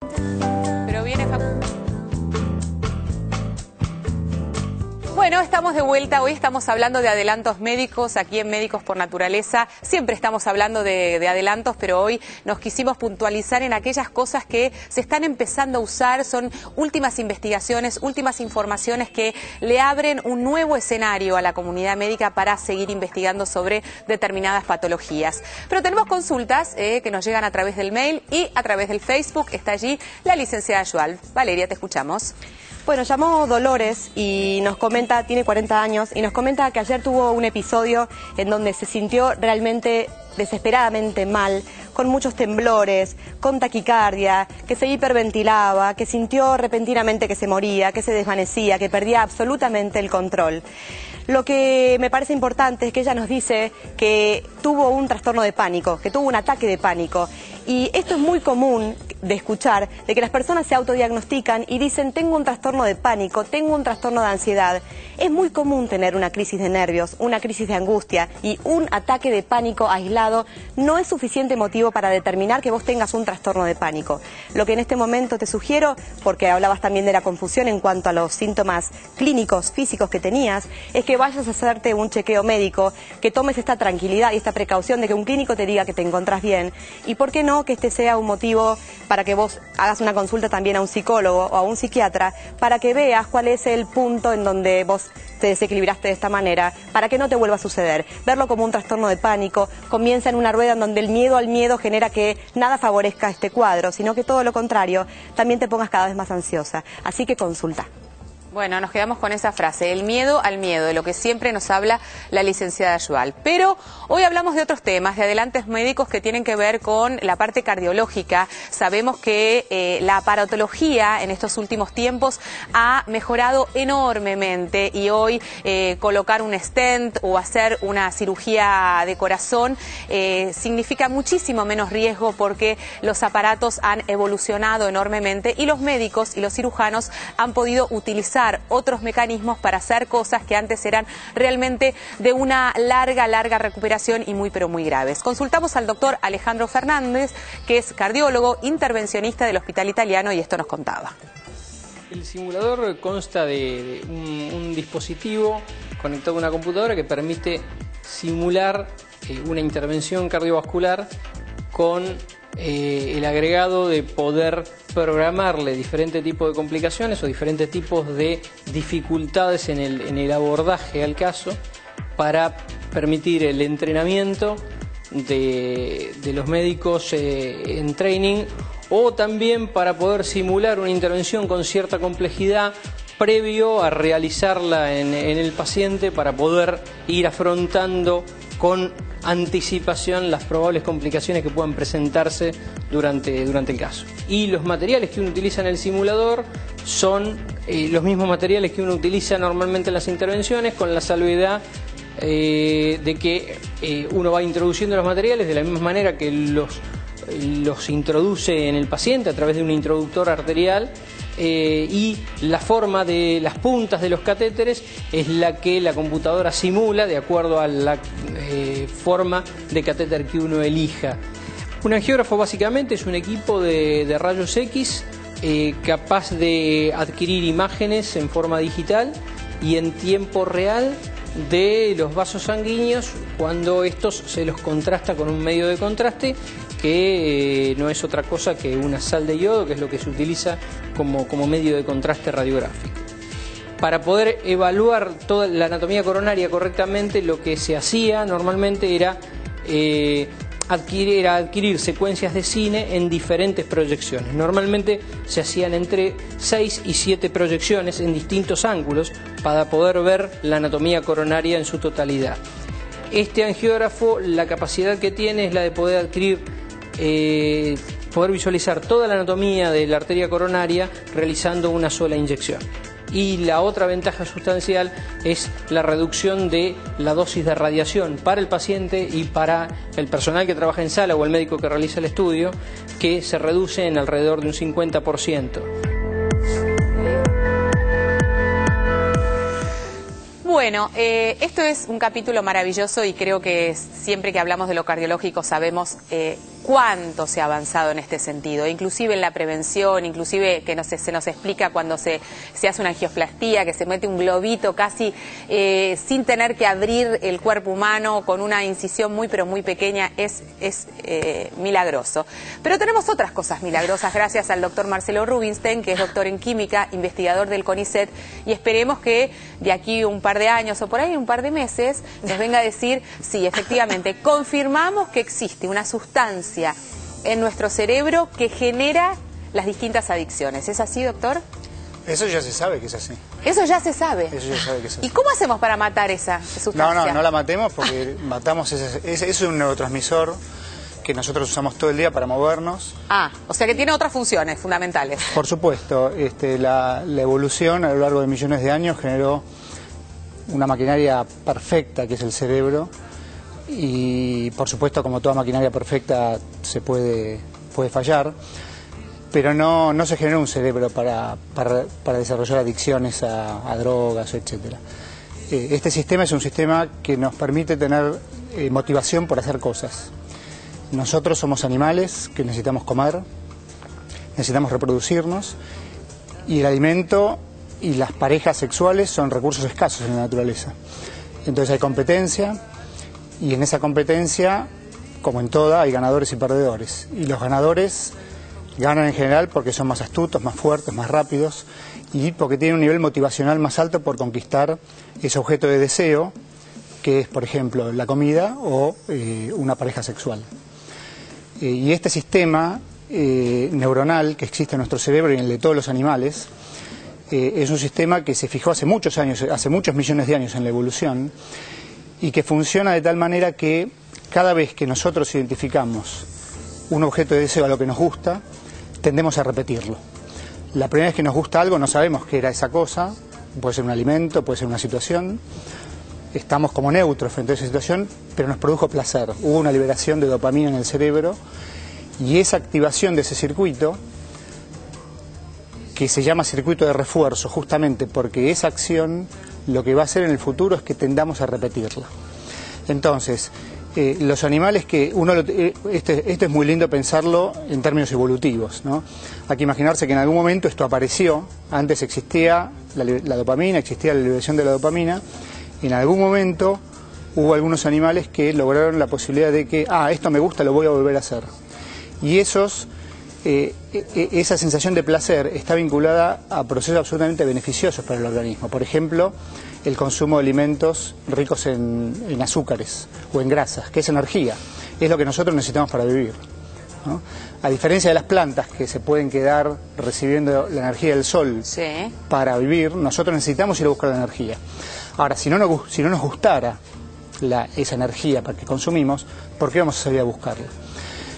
Pero viene Bueno, estamos de vuelta. Hoy estamos hablando de adelantos médicos aquí en Médicos por Naturaleza. Siempre estamos hablando de adelantos, pero hoy nos quisimos puntualizar en aquellas cosas que se están empezando a usar. Son últimas investigaciones, últimas informaciones que le abren un nuevo escenario a la comunidad médica para seguir investigando sobre determinadas patologías. Pero tenemos consultas que nos llegan a través del mail y a través del Facebook. Está allí la licenciada Joal. Valeria, te escuchamos. Bueno, llamó Dolores y nos comenta, tiene 40 años, y nos comenta que ayer tuvo un episodio en donde se sintió realmente desesperadamente mal, con muchos temblores, con taquicardia, que se hiperventilaba, que sintió repentinamente que se moría, que se desvanecía, que perdía absolutamente el control. Lo que me parece importante es que ella nos dice que tuvo un trastorno de pánico, que tuvo un ataque de pánico. Y esto es muy común de escuchar, de que las personas se autodiagnostican y dicen tengo un trastorno de pánico, tengo un trastorno de ansiedad. Es muy común tener una crisis de nervios, una crisis de angustia, y un ataque de pánico aislado no es suficiente motivo para determinar que vos tengas un trastorno de pánico. Lo que en este momento te sugiero, porque hablabas también de la confusión en cuanto a los síntomas clínicos, físicos que tenías, es que vayas a hacerte un chequeo médico, que tomes esta tranquilidad y esta precaución de que un clínico te diga que te encontrás bien, y por qué no que este sea un motivo para que vos hagas una consulta también a un psicólogo o a un psiquiatra, para que veas cuál es el punto en donde vos te desequilibraste de esta manera, para que no te vuelva a suceder. Verlo como un trastorno de pánico comienza en una rueda en donde el miedo al miedo genera que nada favorezca este cuadro, sino que todo lo contrario, también te pongas cada vez más ansiosa. Así que consulta. Bueno, nos quedamos con esa frase, el miedo al miedo, de lo que siempre nos habla la licenciada Joal. Pero hoy hablamos de otros temas, de adelantos médicos que tienen que ver con la parte cardiológica. Sabemos que la aparatología en estos últimos tiempos ha mejorado enormemente y hoy colocar un stent o hacer una cirugía de corazón significa muchísimo menos riesgo porque los aparatos han evolucionado enormemente y los médicos y los cirujanos han podido utilizar otros mecanismos para hacer cosas que antes eran realmente de una larga recuperación y muy graves. Consultamos al doctor Alejandro Fernández, que es cardiólogo, intervencionista del Hospital Italiano, y esto nos contaba. El simulador consta de un dispositivo conectado a una computadora que permite simular una intervención cardiovascular con el agregado de poder programarle diferentes tipos de complicaciones o diferentes tipos de dificultades en el abordaje al caso para permitir el entrenamiento de los médicos en training, o también para poder simular una intervención con cierta complejidad previo a realizarla en el paciente, para poder ir afrontando con anticipación las probables complicaciones que puedan presentarse durante el caso. Y los materiales que uno utiliza en el simulador son los mismos materiales que uno utiliza normalmente en las intervenciones, con la salvedad de que uno va introduciendo los materiales de la misma manera que los introduce en el paciente a través de un introductor arterial, y la forma de las puntas de los catéteres es la que la computadora simula de acuerdo a la forma de catéter que uno elija. Un angiógrafo básicamente es un equipo de rayos X capaz de adquirir imágenes en forma digital y en tiempo real de los vasos sanguíneos cuando estos se los contrasta con un medio de contraste que no es otra cosa que una sal de yodo, que es lo que se utiliza como medio de contraste radiográfico. Para poder evaluar toda la anatomía coronaria correctamente, lo que se hacía normalmente era adquirir secuencias de cine en diferentes proyecciones. Normalmente se hacían entre 6 y 7 proyecciones en distintos ángulos para poder ver la anatomía coronaria en su totalidad. Este angiógrafo, la capacidad que tiene es la de poder adquirir, poder visualizar toda la anatomía de la arteria coronaria realizando una sola inyección. Y la otra ventaja sustancial es la reducción de la dosis de radiación para el paciente y para el personal que trabaja en sala o el médico que realiza el estudio, que se reduce en alrededor de un 50%. Bueno, esto es un capítulo maravilloso y creo que siempre que hablamos de lo cardiológico sabemos cuánto se ha avanzado en este sentido, inclusive en la prevención, inclusive que se nos explica cuando se hace una angioplastía, que se mete un globito casi sin tener que abrir el cuerpo humano, con una incisión muy pero muy pequeña, es milagroso. Pero tenemos otras cosas milagrosas gracias al doctor Marcelo Rubinstein, que es doctor en química, investigador del CONICET, y esperemos que de aquí un par de años o por ahí un par de meses nos venga a decir, sí, efectivamente, confirmamos que existe una sustancia en nuestro cerebro que genera las distintas adicciones. ¿Es así, doctor? Eso ya se sabe que es así. Eso ya se sabe. Eso ya se sabe que es así. ¿Y cómo hacemos para matar esa sustancia? No la matemos porque matamos ese es un neurotransmisor que nosotros usamos todo el día para movernos. Ah, o sea que tiene otras funciones fundamentales. Por supuesto, la evolución a lo largo de millones de años generó una maquinaria perfecta que es el cerebro y por supuesto como toda maquinaria perfecta se puede fallar, pero no se generó un cerebro para desarrollar adicciones a drogas, etcétera. Este sistema es un sistema que nos permite tener motivación por hacer cosas. Nosotros somos animales que necesitamos comer, necesitamos reproducirnos y el alimento y las parejas sexuales son recursos escasos en la naturaleza. Entonces hay competencia y en esa competencia, como en toda, hay ganadores y perdedores. Y los ganadores ganan en general porque son más astutos, más fuertes, más rápidos y porque tienen un nivel motivacional más alto por conquistar ese objeto de deseo que es, por ejemplo, la comida o una pareja sexual. Y este sistema neuronal que existe en nuestro cerebro y en el de todos los animales es un sistema que se fijó hace muchos años, hace muchos millones de años en la evolución y que funciona de tal manera que cada vez que nosotros identificamos un objeto de deseo a lo que nos gusta, tendemos a repetirlo. La primera vez que nos gusta algo no sabemos qué era esa cosa, puede ser un alimento, puede ser una situación, estamos como neutros frente a esa situación, pero nos produjo placer, hubo una liberación de dopamina en el cerebro y esa activación de ese circuito, que se llama circuito de refuerzo, justamente porque esa acción lo que va a hacer en el futuro es que tendamos a repetirla. Entonces, los animales que esto es muy lindo pensarlo en términos evolutivos, ¿no? Hay que imaginarse que en algún momento esto apareció, antes existía la dopamina, existía la liberación de la dopamina, en algún momento hubo algunos animales que lograron la posibilidad de que, esto me gusta, lo voy a volver a hacer. Y esa sensación de placer está vinculada a procesos absolutamente beneficiosos para el organismo. Por ejemplo, el consumo de alimentos ricos en azúcares o en grasas, que es energía, es lo que nosotros necesitamos para vivir, ¿no? A diferencia de las plantas que se pueden quedar recibiendo la energía del sol para vivir, nosotros necesitamos ir a buscar la energía. Ahora, si no nos gustara esa energía para que consumimos, ¿por qué vamos a salir a buscarla?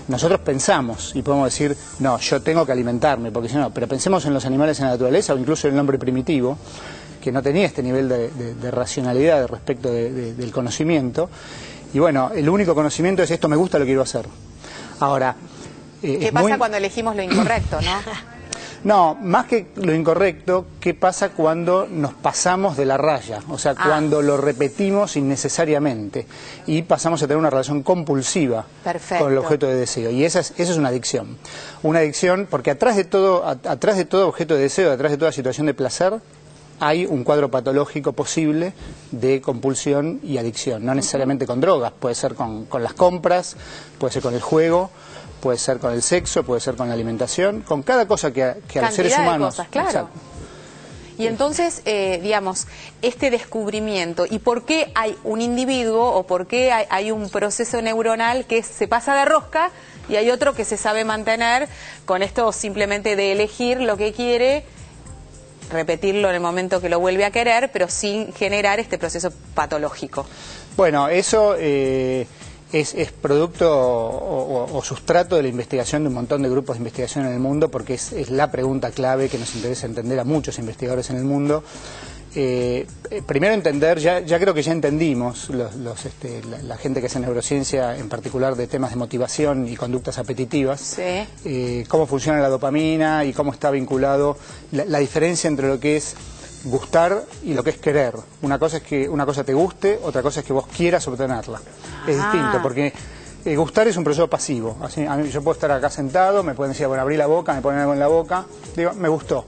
Nosotros pensamos y podemos decir, no, yo tengo que alimentarme, porque si no, pero pensemos en los animales en la naturaleza o incluso en el hombre primitivo, que no tenía este nivel de racionalidad respecto del conocimiento. Y bueno, el único conocimiento es esto me gusta, lo quiero hacer. Ahora, ¿qué pasa cuando elegimos lo incorrecto, no? No, más que lo incorrecto, ¿qué pasa cuando nos pasamos de la raya? O sea, cuando lo repetimos innecesariamente y pasamos a tener una relación compulsiva con el objeto de deseo. Y esa es una adicción. Una adicción porque atrás de todo objeto de deseo, atrás de toda situación de placer, hay un cuadro patológico posible de compulsión y adicción. No necesariamente con drogas, puede ser con las compras, puede ser con el juego, puede ser con el sexo, puede ser con la alimentación, con cada cosa que a los seres humanos. Cosas, claro. Exacto. Y entonces, digamos, este descubrimiento, ¿y por qué hay un individuo o por qué hay un proceso neuronal que se pasa de rosca y hay otro que se sabe mantener con esto simplemente de elegir lo que quiere, repetirlo en el momento que lo vuelve a querer, pero sin generar este proceso patológico? Bueno, eso es producto o sustrato de la investigación de un montón de grupos de investigación en el mundo, porque es la pregunta clave que nos interesa entender a muchos investigadores en el mundo. Primero entender, ya creo que ya entendimos, la gente que hace neurociencia, en particular de temas de motivación y conductas apetitivas, cómo funciona la dopamina y cómo está vinculado la diferencia entre lo que es gustar y lo que es querer. Una cosa es que una cosa te guste, otra cosa es que vos quieras obtenerla. Es distinto, porque Gustar es un proceso pasivo. Así, yo puedo estar acá sentado, me pueden decir, bueno, abrí la boca, me ponen algo en la boca, digo, me gustó.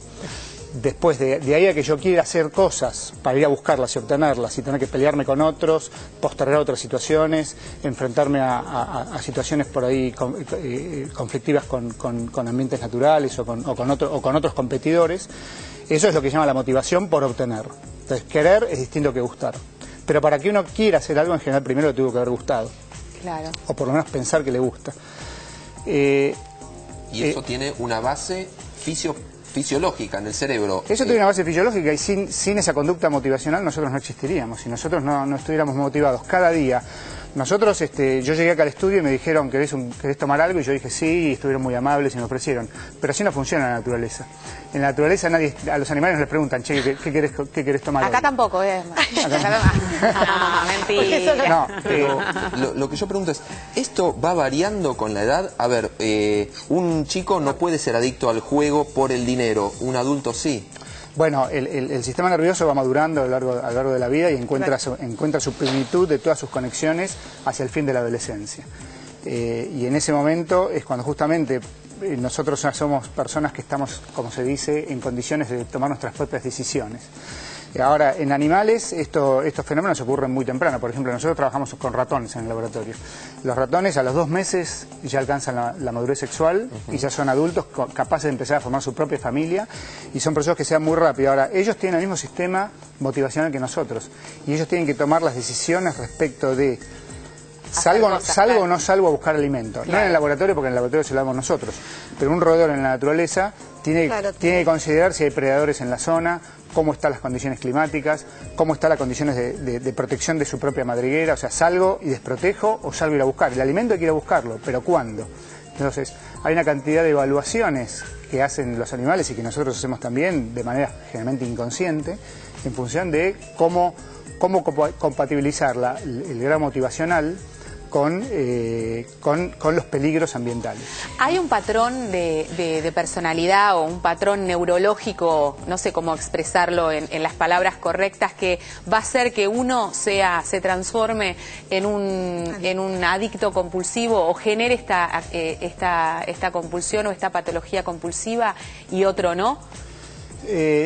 Después de ahí a que yo quiera hacer cosas para ir a buscarlas y obtenerlas y tener que pelearme con otros, postergar otras situaciones, enfrentarme a situaciones por ahí conflictivas con ambientes naturales o con otros competidores, eso es lo que se llama la motivación por obtener. Entonces, querer es distinto que gustar. Pero para que uno quiera hacer algo, en general, primero le tuvo que haber gustado. Claro. O por lo menos pensar que le gusta. Y eso tiene una base fisiológica en el cerebro. Eso tiene una base fisiológica y sin esa conducta motivacional nosotros no existiríamos. Si nosotros no estuviéramos motivados cada día. Nosotros, yo llegué acá al estudio y me dijeron, ¿querés tomar algo? Y yo dije sí, y estuvieron muy amables y me ofrecieron. Pero así no funciona en la naturaleza. En la naturaleza a los animales no les preguntan, che, ¿qué querés tomar acá hoy? Tampoco, Mentira. No, pero lo que yo pregunto es, ¿esto va variando con la edad? A ver, un chico no puede ser adicto al juego por el dinero, un adulto sí. Bueno, el sistema nervioso va madurando a lo largo de la vida y encuentra su plenitud de todas sus conexiones hacia el fin de la adolescencia. Y en ese momento es cuando justamente nosotros somos personas que estamos, como se dice, en condiciones de tomar nuestras propias decisiones. Ahora, en animales estos fenómenos ocurren muy temprano. Por ejemplo, nosotros trabajamos con ratones en el laboratorio. Los ratones a los 2 meses ya alcanzan la madurez sexual y ya son adultos capaces de empezar a formar su propia familia y son procesos que se dan muy rápido. Ahora, ellos tienen el mismo sistema motivacional que nosotros y ellos tienen que tomar las decisiones respecto de salgo o no salgo a buscar alimento. Claro. No en el laboratorio, porque en el laboratorio se lo damos nosotros, pero un roedor en la naturaleza tiene que considerar si hay predadores en la zona, cómo están las condiciones climáticas, cómo están las condiciones de protección de su propia madriguera, o sea, salgo y desprotejo o salgo a ir a buscar. El alimento hay que ir a buscarlo, pero ¿cuándo? Entonces, hay una cantidad de evaluaciones que hacen los animales y que nosotros hacemos también de manera generalmente inconsciente, en función de cómo compatibilizar el grado motivacional con los peligros ambientales. ¿Hay un patrón de personalidad o un patrón neurológico, no sé cómo expresarlo en las palabras correctas, que va a hacer que uno se transforme en un adicto compulsivo o genere esta compulsión o esta patología compulsiva y otro no?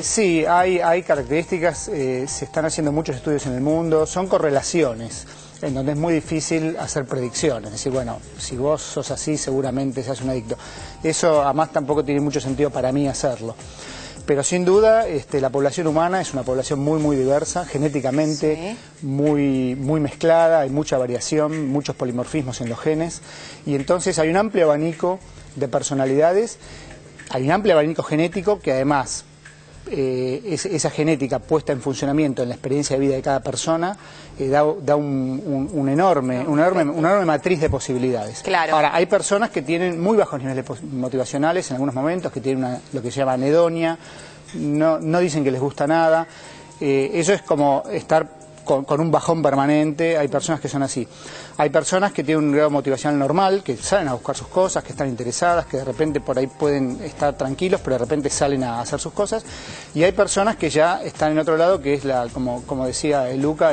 Sí, hay características, se están haciendo muchos estudios en el mundo, son correlaciones, en donde es muy difícil hacer predicciones, es decir, bueno, si vos sos así seguramente seas un adicto. Eso además tampoco tiene mucho sentido para mí hacerlo. Pero sin duda la población humana es una población muy diversa, genéticamente muy mezclada, hay mucha variación, muchos polimorfismos en los genes, y entonces hay un amplio abanico de personalidades, hay un amplio abanico genético que además esa genética puesta en funcionamiento en la experiencia de vida de cada persona da una enorme matriz de posibilidades. Claro. Ahora, hay personas que tienen muy bajos niveles motivacionales en algunos momentos, que tienen lo que se llama anedonia, no dicen que les gusta nada, eso es como estar con un bajón permanente. Hay personas que son así. Hay personas que tienen un grado motivacional normal, que salen a buscar sus cosas, que están interesadas, que de repente por ahí pueden estar tranquilos, pero de repente salen a hacer sus cosas. Y hay personas que ya están en otro lado, que es como decía Luca,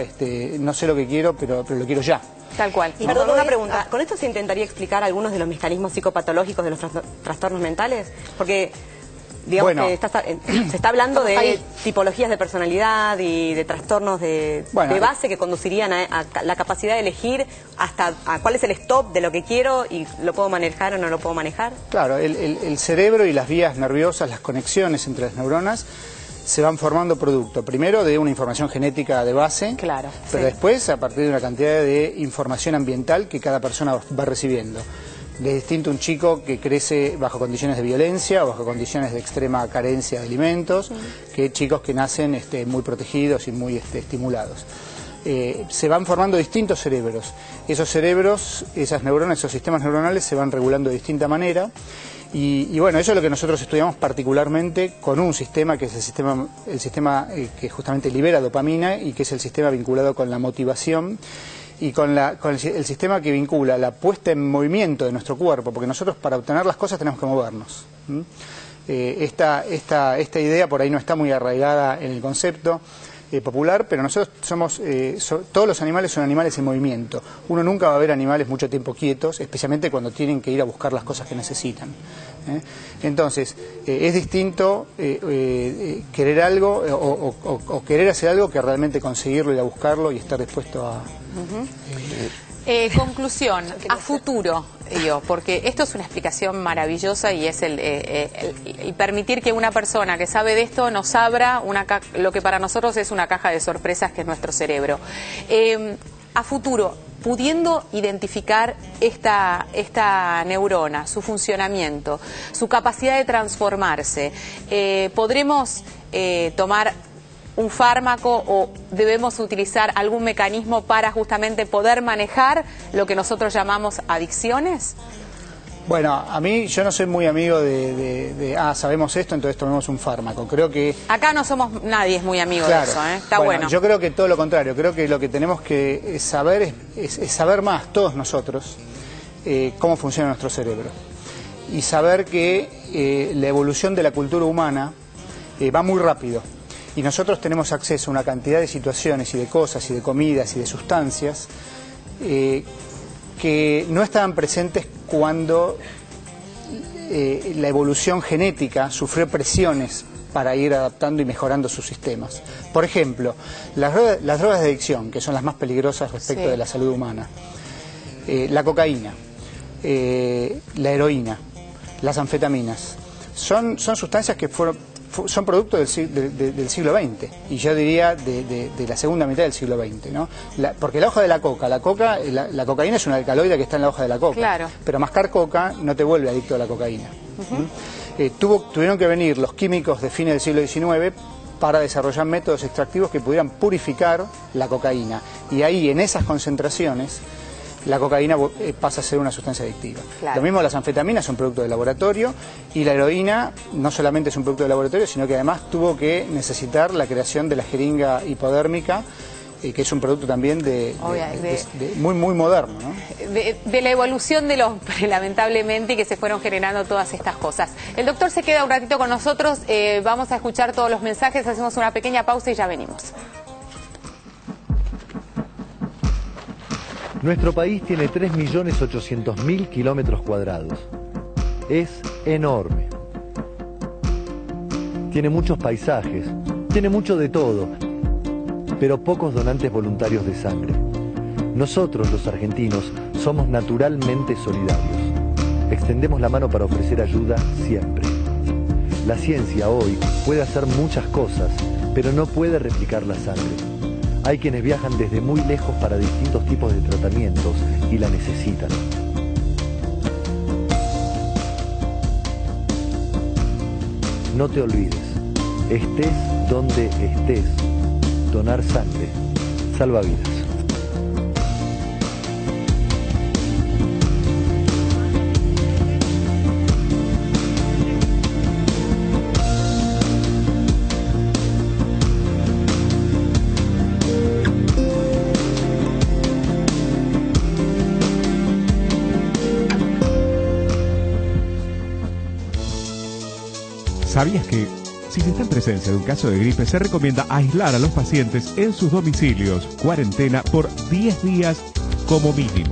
no sé lo que quiero, pero lo quiero ya. Tal cual. Y perdón, una pregunta. ¿Con esto se intentaría explicar algunos de los mecanismos psicopatológicos de los trastornos mentales? Porque digamos que se está hablando de tipologías de personalidad y de trastornos de base que conducirían a la capacidad de elegir hasta cuál es el stop de lo que quiero y lo puedo manejar o no lo puedo manejar. Claro, el cerebro y las vías nerviosas, las conexiones entre las neuronas se van formando producto, primero de una información genética de base, claro, pero después a partir de una cantidad de información ambiental que cada persona va recibiendo. Es distinto un chico que crece bajo condiciones de violencia o bajo condiciones de extrema carencia de alimentos, que chicos que nacen muy protegidos y muy estimulados. Se van formando distintos cerebros. Esos cerebros, esas neuronas, esos sistemas neuronales se van regulando de distinta manera. Y bueno, eso es lo que nosotros estudiamos particularmente con un sistema que es el sistema que justamente libera dopamina y que es el sistema vinculado con la motivación y con el sistema que vincula la puesta en movimiento de nuestro cuerpo, porque nosotros para obtener las cosas tenemos que movernos. Esta idea por ahí no está muy arraigada en el concepto. popular, pero nosotros somos, todos los animales son animales en movimiento. Uno nunca va a ver animales mucho tiempo quietos, especialmente cuando tienen que ir a buscar las cosas que necesitan. Entonces, es distinto querer algo o querer hacer algo que realmente conseguirlo, ir a buscarlo y estar dispuesto a... Conclusión, a futuro, porque esto es una explicación maravillosa y es el permitir que una persona que sabe de esto nos abra lo que para nosotros es una caja de sorpresas que es nuestro cerebro. A futuro, pudiendo identificar esta neurona, su funcionamiento, su capacidad de transformarse, ¿podremos tomar un fármaco o debemos utilizar algún mecanismo para justamente poder manejar lo que nosotros llamamos adicciones? Bueno, yo no soy muy amigo sabemos esto, entonces tomemos un fármaco. Creo que... Acá nadie es muy amigo de eso, ¿eh? Está bueno. Yo creo que todo lo contrario, creo que lo que tenemos que saber es saber más, todos nosotros, cómo funciona nuestro cerebro. Y saber que la evolución de la cultura humana va muy rápido. Y nosotros tenemos acceso a una cantidad de situaciones y de cosas y de comidas y de sustancias que no estaban presentes cuando la evolución genética sufrió presiones para ir adaptando y mejorando sus sistemas. Por ejemplo, las drogas de adicción, que son las más peligrosas respecto de la salud humana, la cocaína, la heroína, las anfetaminas, son sustancias que son producto del siglo XX, y yo diría de la segunda mitad del siglo XX, ¿no? Porque la hoja de la cocaína es un alcaloide que está en la hoja de la coca, claro. Pero mascar coca no te vuelve adicto a la cocaína. Tuvieron que venir los químicos de fines del siglo XIX para desarrollar métodos extractivos que pudieran purificar la cocaína, y ahí en esas concentraciones la cocaína pasa a ser una sustancia adictiva. Claro. Lo mismo las anfetaminas son producto de laboratorio, y la heroína no solamente es un producto de laboratorio, sino que además tuvo que necesitar la creación de la jeringa hipodérmica, que es un producto también muy moderno, ¿no? De la evolución de lamentablemente, y que se fueron generando todas estas cosas. El doctor se queda un ratito con nosotros, vamos a escuchar todos los mensajes, hacemos una pequeña pausa y ya venimos. Nuestro país tiene 3.800.000 kilómetros cuadrados. Es enorme. Tiene muchos paisajes, tiene mucho de todo, pero pocos donantes voluntarios de sangre. Nosotros, los argentinos, somos naturalmente solidarios. Extendemos la mano para ofrecer ayuda siempre. La ciencia hoy puede hacer muchas cosas, pero no puede replicar la sangre. Hay quienes viajan desde muy lejos para distintos tipos de tratamientos y la necesitan. No te olvides, estés donde estés, donar sangre salva vidas. ¿Sabías que si se está en presencia de un caso de gripe se recomienda aislar a los pacientes en sus domicilios, cuarentena por 10 días como mínimo?